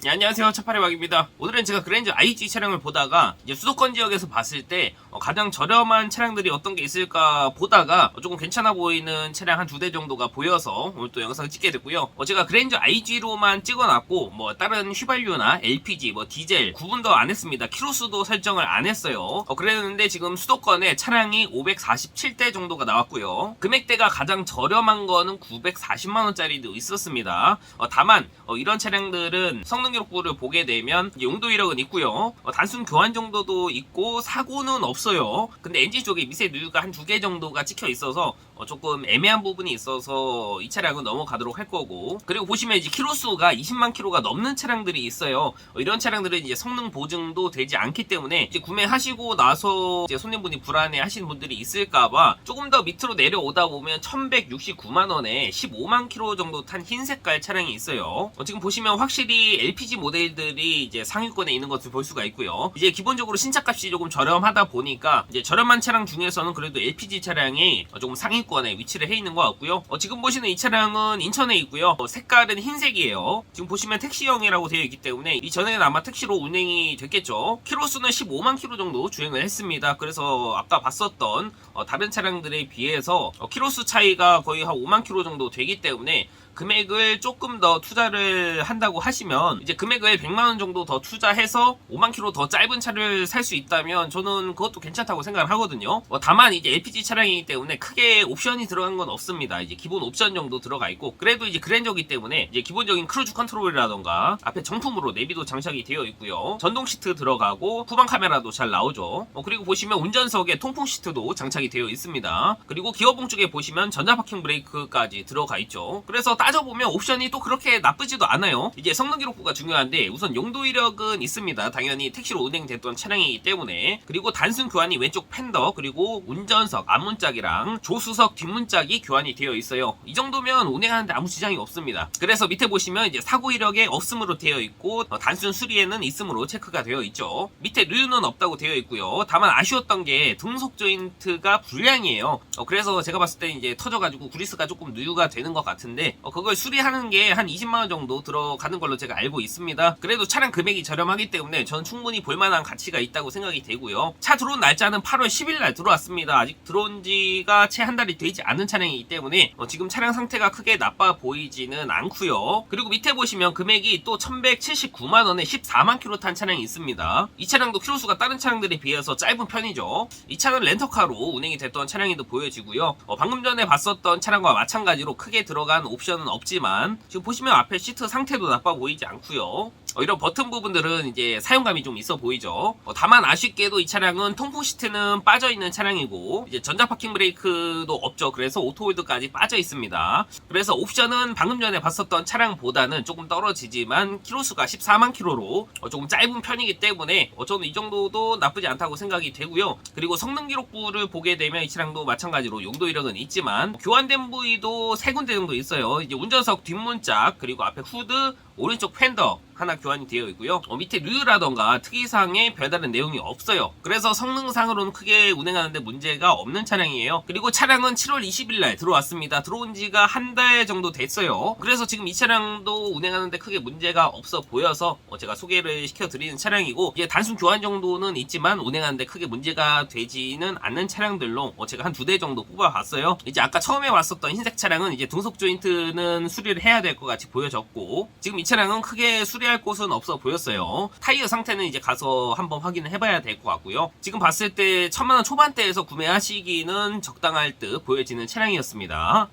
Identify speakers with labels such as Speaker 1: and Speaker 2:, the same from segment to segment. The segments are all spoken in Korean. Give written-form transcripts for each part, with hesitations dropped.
Speaker 1: 네, 안녕하세요. 차파리박입니다. 오늘은 제가 그랜저 IG 차량을 보다가 이제 수도권 지역에서 봤을 때 가장 저렴한 차량들이 어떤 게 있을까 보다가 조금 괜찮아 보이는 차량 한 두 대 정도가 보여서 오늘 또 영상을 찍게 됐고요. 제가 그랜저 IG로만 찍어놨고 뭐 다른 휘발유나 LPG, 뭐 디젤 구분도 안 했습니다. 키로수도 설정을 안 했어요. 그랬는데 지금 수도권에 차량이 547대 정도가 나왔고요. 금액대가 가장 저렴한 거는 940만원짜리도 있었습니다. 다만 이런 차량들은 성능 기록부를 보게 되면 용도 이력은 있고요. 단순 교환 정도도 있고 사고는 없어요. 근데 엔진 쪽에 미세 누유가 한 두 개 정도가 찍혀 있어서 조금 애매한 부분이 있어서 이 차량은 넘어가도록 할 거고, 그리고 보시면 이제 키로수가 20만 킬로가 넘는 차량들이 있어요. 이런 차량들은 이제 성능 보증도 되지 않기 때문에 이제 구매하시고 나서 이제 손님분이 불안해 하시는 분들이 있을까봐 조금 더 밑으로 내려오다 보면 1169만 원에 15만 킬로 정도 탄 흰 색깔 차량이 있어요. 지금 보시면 확실히 LPG 모델들이 이제 상위권에 있는 것을 볼 수가 있고요. 이제 기본적으로 신차값이 조금 저렴하다 보니까 이제 저렴한 차량 중에서는 그래도 LPG 차량이 조금 상위권에 위치를 해 있는 것 같고요. 지금 보시는 이 차량은 인천에 있고요. 색깔은 흰색이에요. 지금 보시면 택시형이라고 되어 있기 때문에 이전에는 아마 택시로 운행이 됐겠죠. 키로수는 15만 킬로 정도 주행을 했습니다. 그래서 아까 봤었던 다른 차량들에 비해서 키로수 차이가 거의 한 5만 킬로 정도 되기 때문에 금액을 조금 더 투자를 한다고 하시면 이제 금액을 100만원 정도 더 투자해서 5만 킬로 더 짧은 차를 살 수 있다면 저는 그것도 괜찮다고 생각을 하거든요. 다만 이제 LPG 차량이기 때문에 크게 옵션이 들어간 건 없습니다. 이제 기본 옵션 정도 들어가 있고, 그래도 이제 그랜저기 때문에 이제 기본적인 크루즈 컨트롤이라던가 앞에 정품으로 내비도 장착이 되어 있고요. 전동 시트 들어가고 후방 카메라도 잘 나오죠. 그리고 보시면 운전석에 통풍 시트도 장착이 되어 있습니다. 그리고 기어봉 쪽에 보시면 전자 파킹 브레이크까지 들어가 있죠. 그래서 따져보면 옵션이 또 그렇게 나쁘지도 않아요. 이제 성능 기록부가 중요한데 우선 용도 이력은 있습니다. 당연히 택시로 운행됐던 차량이기 때문에. 그리고 단순 교환이 왼쪽 팬더, 그리고 운전석 앞문짝이랑 조수석 뒷문짝이 교환이 되어 있어요. 이 정도면 운행하는데 아무 지장이 없습니다. 그래서 밑에 보시면 이제 사고 이력에 없음으로 되어 있고 단순 수리에는 있음으로 체크가 되어 있죠. 밑에 누유는 없다고 되어 있고요. 다만 아쉬웠던 게 등속 조인트가 불량이에요. 그래서 제가 봤을 때 이제 터져가지고 그리스가 조금 누유가 되는 것 같은데 그걸 수리하는 게 한 20만원 정도 들어가는 걸로 제가 알고 있습니다. 그래도 차량 금액이 저렴하기 때문에 전 충분히 볼만한 가치가 있다고 생각이 되고요. 차 들어온 날짜는 8월 10일날 들어왔습니다. 아직 들어온 지가 채 한 달이 되지 않은 차량이기 때문에 지금 차량 상태가 크게 나빠 보이지는 않고요. 그리고 밑에 보시면 금액이 또 1179만원에 14만 킬로 탄 차량이 있습니다. 이 차량도 키로수가 다른 차량들에 비해서 짧은 편이죠. 이 차는 렌터카로 운행이 됐던 차량이도 보여지고요. 방금 전에 봤었던 차량과 마찬가지로 크게 들어간 옵션은 없지만 지금 보시면 앞에 시트 상태도 나빠 보이지 않고요. 이런 버튼 부분들은 이제 사용감이 좀 있어 보이죠. 다만 아쉽게도 이 차량은 통풍 시트는 빠져 있는 차량이고 이제 전자 파킹 브레이크도 없죠. 그래서 오토홀드까지 빠져 있습니다. 그래서 옵션은 방금 전에 봤었던 차량보다는 조금 떨어지지만 키로수가 14만 킬로로 조금 짧은 편이기 때문에 저는 이 정도도 나쁘지 않다고 생각이 되고요. 그리고 성능 기록부를 보게 되면 이 차량도 마찬가지로 용도 이력은 있지만 교환된 부위도 세 군데 정도 있어요. 이제 운전석 뒷문짝, 그리고 앞에 후드, 오른쪽 팬더 하나 교환이 되어 있고요. 밑에 누유라던가 특이사항에 별다른 내용이 없어요. 그래서 성능상으로는 크게 운행하는데 문제가 없는 차량이에요. 그리고 차량은 7월 20일날 들어왔습니다. 들어온 지가 한 달 정도 됐어요. 그래서 지금 이 차량도 운행하는데 크게 문제가 없어 보여서 제가 소개를 시켜드리는 차량이고, 이제 단순 교환 정도는 있지만 운행하는데 크게 문제가 되지는 않는 차량들로 제가 한 두 대 정도 뽑아봤어요. 이제 아까 처음에 왔었던 흰색 차량은 이제 등속 조인트는 수리를 해야 될 것 같이 보여졌고, 지금 이 차량은 크게 수리할 곳은 없어 보였어요. 타이어 상태는 이제 가서 한번 확인을 해봐야 될 것 같고요. 지금 봤을 때 1000만원 초반대에서 구매하시기는 적당할 듯 보여지는 차량이었습니다.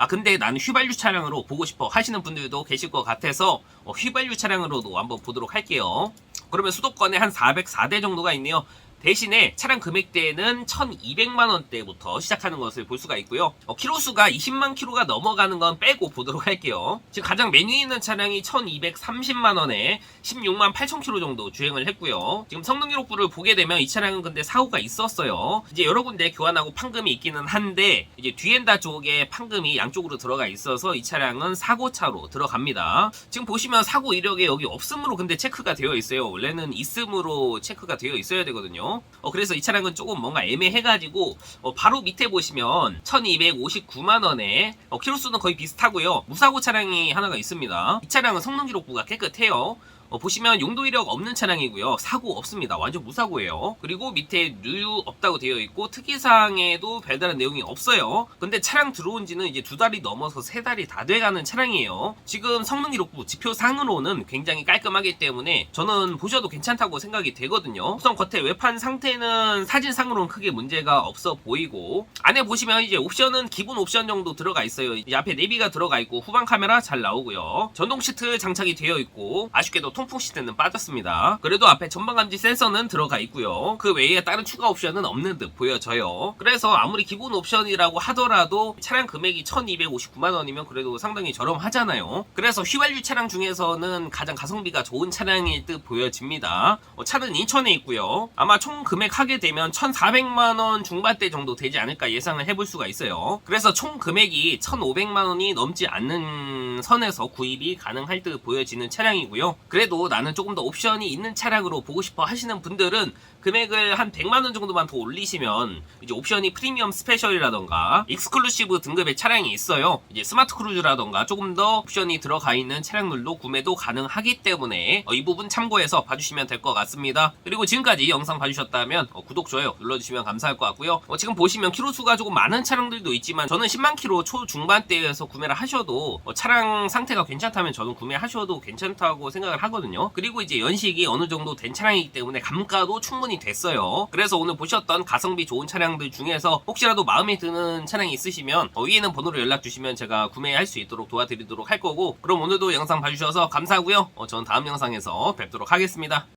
Speaker 1: 근데 나는 휘발유 차량으로 보고 싶어 하시는 분들도 계실 것 같아서 휘발유 차량으로도 한번 보도록 할게요. 그러면 수도권에 한 404대 정도가 있네요. 대신에 차량 금액대는 1200만원대부터 시작하는 것을 볼 수가 있고요. 키로수가 20만 킬로가 넘어가는 건 빼고 보도록 할게요. 지금 가장 맨 위에 있는 차량이 1230만원에 16만 8천 킬로 정도 주행을 했고요. 지금 성능 기록부를 보게 되면 이 차량은 근데 사고가 있었어요. 이제 여러 군데 교환하고 판금이 있기는 한데 이제 뒤엔다 쪽에 판금이 양쪽으로 들어가 있어서 이 차량은 사고차로 들어갑니다. 지금 보시면 사고 이력에 여기 없음으로 근데 체크가 되어 있어요. 원래는 있음으로 체크가 되어 있어야 되거든요. 그래서 이 차량은 조금 뭔가 애매해가지고 바로 밑에 보시면 1259만원에 키로수는 거의 비슷하고요. 무사고 차량이 하나가 있습니다. 이 차량은 성능 기록부가 깨끗해요. 보시면 용도 이력 없는 차량이고요. 사고 없습니다. 완전 무사고예요. 그리고 밑에 누유 없다고 되어 있고 특이사항에도 별다른 내용이 없어요. 근데 차량 들어온 지는 이제 2달이 넘어서 3달이 다 돼가는 차량이에요. 지금 성능 기록부 지표상으로는 굉장히 깔끔하기 때문에 저는 보셔도 괜찮다고 생각이 되거든요. 우선 겉에 외판 상태는 사진상으로는 크게 문제가 없어 보이고, 안에 보시면 이제 옵션은 기본 옵션 정도 들어가 있어요. 이제 앞에 내비가 들어가 있고 후방 카메라 잘 나오고요. 전동 시트 장착이 되어 있고, 아쉽게도 통풍 시트는 빠졌습니다. 그래도 앞에 전방 감지 센서는 들어가 있고요. 그 외에 다른 추가 옵션은 없는 듯 보여져요. 그래서 아무리 기본 옵션이라고 하더라도 차량 금액이 1259만원이면 그래도 상당히 저렴하잖아요. 그래서 휘발유 차량 중에서는 가장 가성비가 좋은 차량일 듯 보여집니다. 차는 인천에 있고요. 아마 총 금액하게 되면 1400만원 중반대 정도 되지 않을까 예상을 해볼 수가 있어요. 그래서 총 금액이 1500만원이 넘지 않는 선에서 구입이 가능할 듯 보여지는 차량이고요. 그래도 나는 조금 더 옵션이 있는 차량으로 보고 싶어 하시는 분들은 금액을 한 100만원 정도만 더 올리시면 이제 옵션이 프리미엄 스페셜이라던가 익스클루시브 등급의 차량이 있어요. 이제 스마트 크루즈라던가 조금 더 옵션이 들어가 있는 차량들도 구매도 가능하기 때문에 이 부분 참고해서 봐주시면 될 것 같습니다. 그리고 지금까지 영상 봐주셨다면 구독, 좋아요 눌러주시면 감사할 것 같고요. 지금 보시면 키로수가 조금 많은 차량들도 있지만 저는 10만 키로 초중반대에서 구매를 하셔도 차량 상태가 괜찮다면 저는 구매하셔도 괜찮다고 생각을 하거든요. 그리고 이제 연식이 어느 정도 된 차량이기 때문에 감가도 충분히 됐어요. 그래서 오늘 보셨던 가성비 좋은 차량들 중에서 혹시라도 마음에 드는 차량이 있으시면 위에 있는 번호로 연락 주시면 제가 구매할 수 있도록 도와드리도록 할 거고, 그럼 오늘도 영상 봐주셔서 감사하고요. 저는 다음 영상에서 뵙도록 하겠습니다.